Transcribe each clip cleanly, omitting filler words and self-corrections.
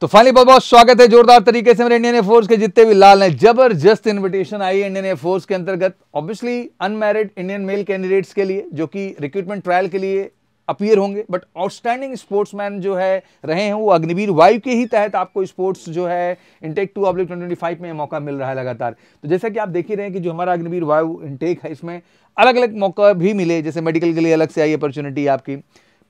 तो फाइनली बहुत बहुत स्वागत है जोरदार तरीके से मेरे इंडियन एयरफोर्स के जितने भी लाल हैं। जबरदस्त इनविटेशन आई है इंडियन एयरफोर्स के अंतर्गत obviously unmarried Indian male candidates के लिए जो कि रिक्रूटमेंट ट्रायल के लिए अपीयर होंगे, बट आउटस्टैंडिंग स्पोर्ट्समैन जो है रहे हैं वो अग्निवीर वायु के ही तहत आपको स्पोर्ट्स जो है इनटेक 2/2025 में मौका मिल रहा है लगातार। तो जैसा कि आप देख ही रहे हैं कि जो हमारा अग्निवीर वायु इनटेक है इसमें अलग अलग मौका भी मिले, जैसे मेडिकल के लिए अलग से आई अपॉर्चुनिटी आपकी,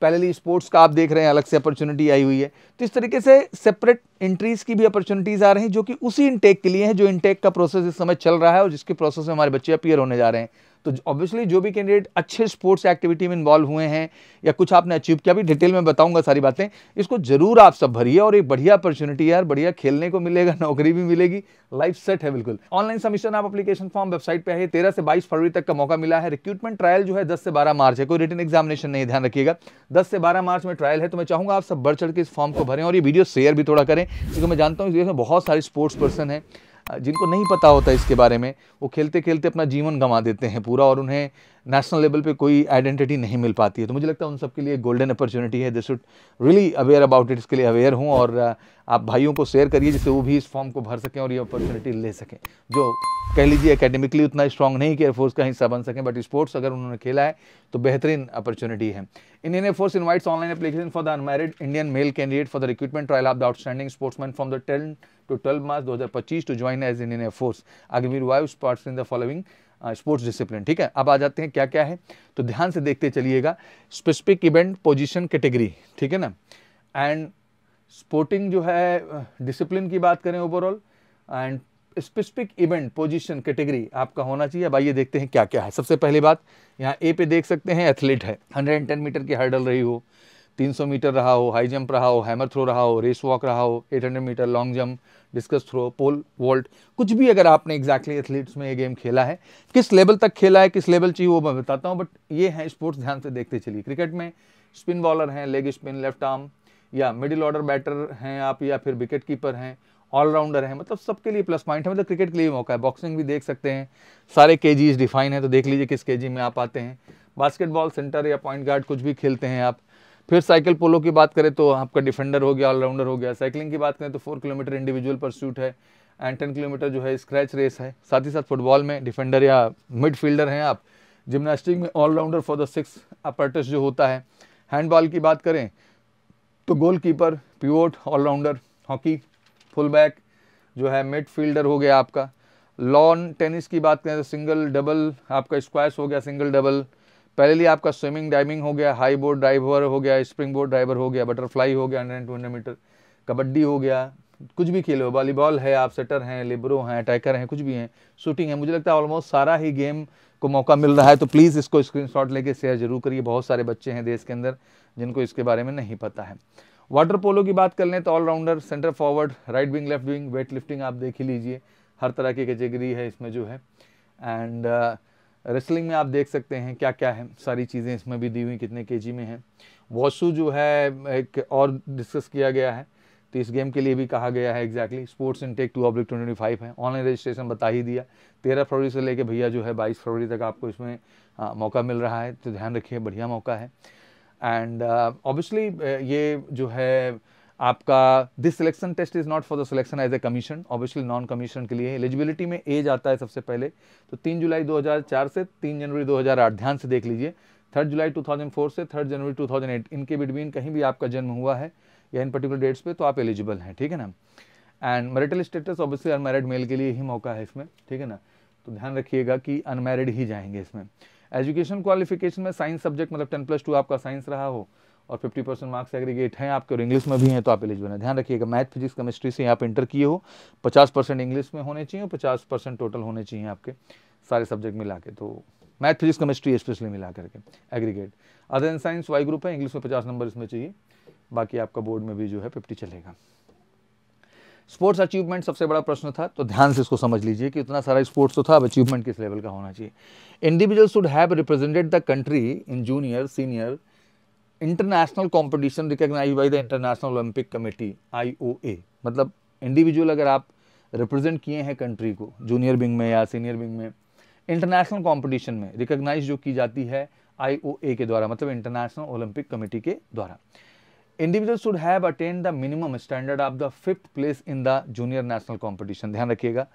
पहले स्पोर्ट्स का आप देख रहे हैं अलग से अपॉर्चुनिटी आई हुई है। तो इस तरीके से सेपरेट एंट्रीज की भी अपॉर्चुनिटीज आ रही हैं जो कि उसी इनटेक के लिए है जो इनटेक का प्रोसेस इस समय चल रहा है और जिसके प्रोसेस में हमारे बच्चे अपीयर होने जा रहे हैं। तो ऑब्वियसली जो भी कैंडिडेट अच्छे स्पोर्ट्स एक्टिविटी में इन्वॉल्व हुए हैं या कुछ आपने अचीव किया, भी डिटेल में बताऊंगा सारी बातें, इसको जरूर आप सब भरिए और एक बढ़िया अपॉर्चुनिटी यार, बढ़िया खेलने को मिलेगा, नौकरी भी मिलेगी, लाइफ सेट है बिल्कुल। ऑनलाइन सबमिशन आप एप्लीकेशन फॉर्म वेबसाइट पे है, 13 से 22 फरवरी तक का मौका मिला है। रिक्रूटमेंट ट्रायल जो है 10 से 12 मार्च है, कोई रिटन एग्जामिनेशन नहीं, ध्यान रखिएगा 10 से 12 मार्च में ट्रायल है। तो मैं चाहूंगा आप सब बढ़ चढ़ के इस फॉर्म को भरें और ये वीडियो शेयर भी थोड़ा करें, क्योंकि मैं जानता हूँ इसमें बहुत सारे स्पोर्ट्स पर्सन हैं जिनको नहीं पता होता इसके बारे में, वो खेलते खेलते अपना जीवन गंवा देते हैं पूरा और उन्हें नेशनल लेवल पे कोई आइडेंटिटी नहीं मिल पाती है। तो मुझे लगता है उन सबके लिए गोल्डन अपॉर्चुनिटी है, they should really aware about it. इसके लिए अवेयर हूँ और आप भाइयों को शेयर करिए जिससे वो भी इस फॉर्म को भर सकें और ये अपॉर्चुनिटी ले सकें, जो कह लीजिए एकेडमिकली उतना स्ट्रॉन्ग नहीं कि एयरफोर्स का हिस्सा बन सकें, बट स्पोर्ट्स अगर उन्होंने खेला है तो बेहतरीन अपॉर्चुनिटी है। Indian air force invites online application for the unmarried Indian male candidate for the recruitment trial of the outstanding sportsman from the 10 to 12 March 2025 to join as Indian air force Agniveer Vayu sports in the following sports discipline. ठीक है, अब आ जाते हैं क्या क्या है, तो ध्यान से देखते चलिएगा। स्पेसिफिक इवेंट पोजीशन कैटेगरी, ठीक है ना, एंड स्पोर्टिंग जो है डिसिप्लिन की बात करें overall, and specific event position category आपका होना चाहिए। अब आइए देखते हैं क्या क्या है। सबसे पहली बात यहाँ ए पे देख सकते हैं एथलीट है, 110 मीटर की हर्डल रही हो, 300 मीटर रहा हो, हाई जंप रहा हो, हैमर थ्रो रहा हो, रेस वॉक रहा हो, 800 metre long jump, discus throw, pole vault, कुछ भी अगर आपने एग्जैक्टली एथलीट्स में ये गेम खेला है, किस लेवल तक खेला है, किस लेवल चाहिए वो मैं बताता हूँ, बट ये है स्पोर्ट्स, ध्यान से देखते चलिए। क्रिकेट में स्पिन बॉलर हैं, लेग स्पिन, लेफ्ट आर्म या मिडिल ऑर्डर बैटर हैं आप, या फिर विकेट कीपर हैं, ऑलराउंडर है, मतलब सबके लिए प्लस पॉइंट है, मतलब क्रिकेट के लिए मौका है। बॉक्सिंग भी देख सकते हैं, सारे केजीज डिफाइन है, तो देख लीजिए किस केजी में आप आते हैं। बास्केटबॉल सेंटर या पॉइंट गार्ड कुछ भी खेलते हैं आप। फिर साइकिल पोलो की बात करें तो आपका डिफेंडर हो गया, ऑलराउंडर हो गया। साइकिलिंग की बात करें तो 4 किलोमीटर इंडिविजुअल परस्यूट है एंड 10 किलोमीटर जो है स्क्रैच रेस है। साथ ही साथ फुटबॉल में डिफेंडर या मिडफील्डर हैं आप। जिम्नास्टिक में ऑलराउंडर फॉर द 6 अपरेटस जो होता है। हैंडबॉल की बात करें तो goalkeeper, pivot, all rounder. Hockey full back जो है मिडफील्डर हो गया आपका। लॉन टेनिस की बात करें तो सिंगल डबल आपका, स्क्वैश हो गया सिंगल डबल। पहले आपका स्विमिंग डाइविंग हो गया, हाई बोर्ड ड्राइवर हो गया, स्प्रिंग बोर्ड ड्राइवर हो गया, बटरफ्लाई हो गया 100 मीटर, कबड्डी हो गया, कुछ भी खेलो, वॉलीबॉल है आप, सेटर हैं, लिबरो हैं, अटैकर हैं, कुछ भी हैं, शूटिंग है। मुझे लगता है ऑलमोस्ट सारा ही गेम को मौका मिल रहा है, तो प्लीज़ इसको स्क्रीनशॉट लेके शेयर जरूर करिए। बहुत सारे बच्चे हैं देश के अंदर जिनको इसके बारे में नहीं पता है। वाटर पोलो की बात कर लें तो all rounder, centre forward, right wing, left wing, weight lifting आप देख ही लीजिए, हर तरह की कैटेगरी है इसमें जो है। एंड रेसलिंग में आप देख सकते हैं क्या क्या है, सारी चीज़ें इसमें भी दी हुई, कितने केजी में है। वॉशू जो है एक और डिस्कस किया गया है, तो इस गेम के लिए भी कहा गया है एग्जैक्टली। स्पोर्ट्स इनटेक 2/2025 है, ऑनलाइन रजिस्ट्रेशन बता ही दिया। 13 फरवरी से लेके भैया जो है 22 फरवरी तक आपको इसमें मौका मिल रहा है, तो ध्यान रखिए, बढ़िया मौका है। एंड ऑब्वियसली ये जो है आपका this selection test is not for the selection as a commission, obviously non commission के लिए। एलिजिबिलिटी में एज आता है सबसे पहले, तो 3 जुलाई 2004 से 3 जनवरी 2008, ध्यान से देख लीजिए। 3 जुलाई 2004 से 3 जनवरी 2008, इनके बिटवीन कहीं भी आपका जन्म हुआ है या इन पर्टिकुलर डेट्स पे, तो आप एलिजिबल हैं, ठीक है ना। And marital status obviously unmarried mail के लिए ही मौका है इसमें, ठीक है ना, तो ध्यान रखिएगा कि अनमैरिड ही जाएंगे इसमें। एजुकेशन क्वालिफिकेशन में साइंस सब्जेक्ट मतलब 10+2 आपका साइंस रहा हो और 50% मार्क्स एग्रीगेट हैं आपके और इंग्लिश में भी हैं तो आप एलिजिबल हैं। ध्यान रखिएगा मैथ, फिजिक्स, केमिस्ट्री से आप इंटर किए हो, 50% इंग्लिश में होने चाहिए और 50% टोटल होने चाहिए आपके सारे सब्जेक्ट मिला के, तो मैथ, फिजिक्स, केमिस्ट्री स्पेशली मिला करके aggregate. Other and science Y group है, इंग्लिश में 50 नंबर इसमें चाहिए, बाकी आपका बोर्ड में भी जो है 50 चलेगा। स्पोर्ट्स अचीवमेंट सबसे बड़ा प्रश्न था, तो ध्यान से इसको समझ लीजिए कि इतना सारा स्पोर्ट्स तो था, अब अचीवमेंट किस लेवल का होना चाहिए। Individual should have represented the country in junior, senior international competition recognised by the International Olympic Committee IOA, मतलब इंडिविजुअल अगर आप रिप्रेजेंट किए हैं कंट्री को जूनियर विंग में या सीनियर विंग में, इंटरनेशनल कंपटीशन में रिकॉग्नाइज जो की जाती है IOA के द्वारा, मतलब इंटरनेशनल ओलंपिक कमेटी के द्वारा। Individual should have attend the minimum standard of the 5th place in the junior national competition. ध्यान रखिएगा,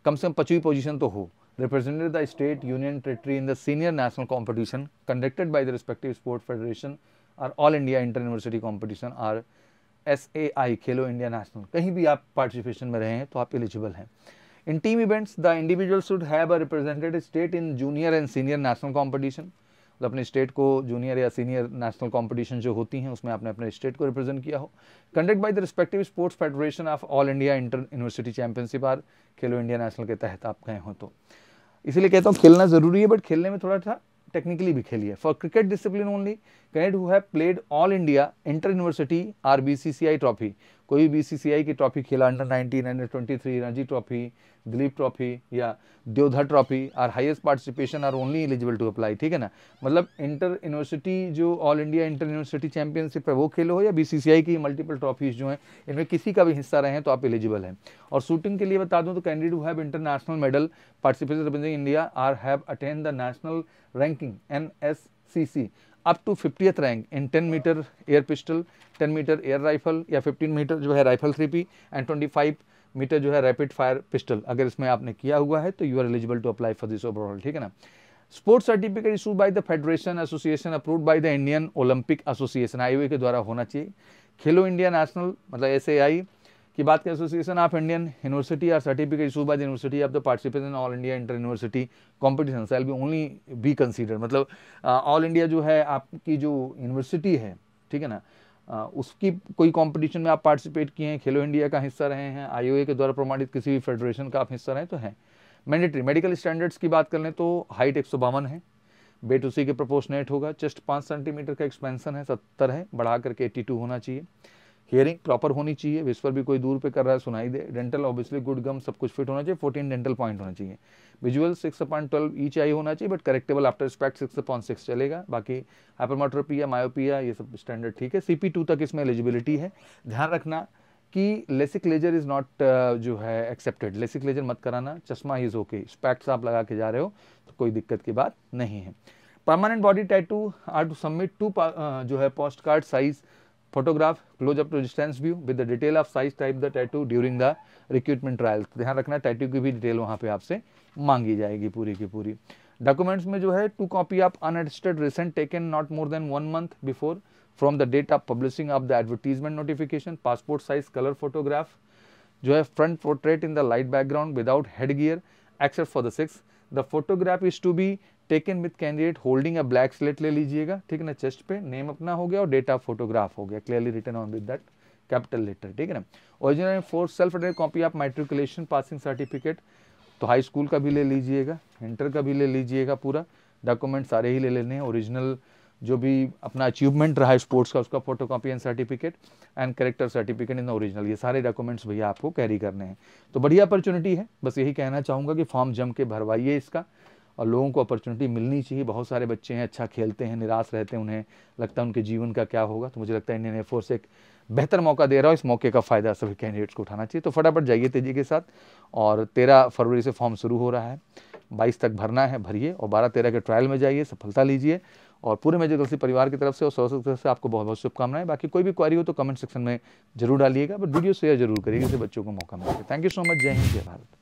कम से कम 5वीं पोजीशन तो हो। Represented the state union territory in the senior national competition conducted by the respective sport federation और all India inter university competition और SAI खेलो इंडिया नेशनल। कहीं भी आप पार्टिसिपेशन में रहे हैं तो आप एलिजिबल हैं। In team events the individual should have a represented state in junior and senior national competition. तो अपने स्टेट को जूनियर या सीनियर नेशनल कॉम्पिटिशन जो होती हैं उसमें आपने अपने स्टेट को रिप्रेजेंट किया हो। Conduct bye the respective sports federation of all India inter university championship और खेलो इंडिया नेशनल के तहत आप गए हो। तो इसीलिए कहता हूँ खेलना जरूरी है, बट खेलने में थोड़ा सा टेक्निकली भी खेलिए। For cricket discipline only candidate who have played all India inter university or BCCI trophy, कोई BCCI की ट्रॉफी खेला, under 19, under 23, Ranji trophy, Duleep trophy या Deodhar trophy or highest participation are only eligible to apply. ठीक है ना, मतलब इंटर यूनिवर्सिटी जो all India inter university championship है वो खेलो हो या BCCI की मल्टीपल ट्रॉफीज जो हैं इनमें किसी का भी हिस्सा रहे हैं तो आप एलिजिबल हैं। और शूटिंग के लिए बता दूं तो candidate who have international medal participation representing India are have attain the national ranking NSCC up to 50th rank in 10 metre air pistol, 10 metre air rifle या 15 मीटर जो है राइफल 3P एंड 25 मीटर जो है rapid fire pistol. अगर इसमें आपने किया हुआ है तो you are eligible to apply for this overall. ठीक है ना। Sports certificate issued by the federation association approved by the Indian Olympic Association, IOA के द्वारा होना चाहिए। खेलो इंडिया नेशनल मतलब SAI की बात करें, Association of Indian University are certificate issued by the university of the participation in all India inter university competition shall be only be consider. मतलब all India जो है आपकी जो यूनिवर्सिटी है, ठीक है ना, उसकी कोई कंपटीशन में आप पार्टिसिपेट किए हैं, खेलो इंडिया का हिस्सा रहे हैं, IOA के द्वारा प्रमाणित किसी भी फेडरेशन का आप हिस्सा रहे तो हैं। मैंडेटरी मेडिकल स्टैंडर्ड्स की बात कर लें तो हाइट 152 है, वेट उसी के प्रोपोर्शनेट होगा, चेस्ट 5 सेंटीमीटर का एक्सपेंशन है, 70 है, बढ़ा करके 82 होना चाहिए। हियरिंग प्रॉपर होनी चाहिए, विस्पर भी कोई दूर पे कर रहा है सुनाई दे। डेंटल ऑब्वियसली गुड गम सब कुछ फिट होना चाहिए, 14 डेंटल पॉइंट होना चाहिए। विजुअल 6/12 ईच आई होना चाहिए, बट करेक्टेबल आफ्टर स्पेक्ट 6/6 चलेगा। बाकी हाइपरमेट्रोपिया, मायोपिया ये सब स्टैंडर्ड ठीक है। CP2 तक इसमें एलिजिबिलिटी है। ध्यान रखना कि लेसिक लेजर इज नॉट जो है एक्सेप्टेड, लेसिक लेजर मत कराना, चश्मा इज ओके, स्पेक्ट्स आप लगा के जा रहे हो तो कोई दिक्कत की बात नहीं है। Permanent body tattoo are to submit 2 जो है post card size photograph close up to distance view with the detail of size type the tattoo during the recruitment trial। ध्यान रखना टैटू की भी डिटेल वहाँ पे आपसे मांगी जाएगी पूरी की पूरी। डॉक्यूमेंट्स में जो है 2 copy of unattested recent taken not more than 1 month before from the date of publishing of the advertisement notification. Passport size colour photograph जो है front portrait in the light background without head gear except for the 6। The photograph is to be taken with candidate holding a black slate ले लीजिएगा, ठीक है ना। Chest पे name अपना हो गया और डेट ऑफ फोटोग्राफ हो गया, clearly written on with that capital letter, ठीक है ना। Original and four self attested copy of matriculation passing certificate, तो हाई स्कूल का भी ले लीजिएगा, इंटर का भी ले लीजिएगा, पूरा डॉक्यूमेंट सारे ही ले लेने हैं। ओरिजिनल जो भी अपना अचीवमेंट रहा है स्पोर्ट्स का उसका photo copy and certificate and character certificate in the original, ये सारे डॉक्यूमेंट्स भैया आपको कैरी करने हैं। तो बढ़िया अपॉर्चुनिटी है, बस यही कहना चाहूँगा कि फॉर्म जम के भरवाइए इसका और लोगों को अपॉर्चुनिटी मिलनी चाहिए। बहुत सारे बच्चे हैं अच्छा खेलते हैं, निराश रहते हैं, उन्हें लगता है उनके जीवन का क्या होगा, तो मुझे लगता है इंडियन एयरफोर्स एक बेहतर मौका दे रहा है, इस मौके का फ़ायदा सभी कैंडिडेट्स को उठाना चाहिए। तो फटाफट जाइए तेजी के साथ, और 13 फरवरी से फॉर्म शुरू हो रहा है, 22 तक भरना है, भरिए और 12-13 के ट्रायल में जाइए, सफलता लीजिए। और पूरे मेजर गर्ल्स परिवार की तरफ से और सौ तरफ से आपको बहुत बहुत शुभकामनाएं। बाकी कोई भी क्वेरी हो तो कमेंट सेक्शन में जरूर डालिएगा, बट वीडियो शेयर जरूर करिएगा, इससे बच्चों को मौका मिलेगा। थैंक यू सो मच, जय हिंद, जय भारत।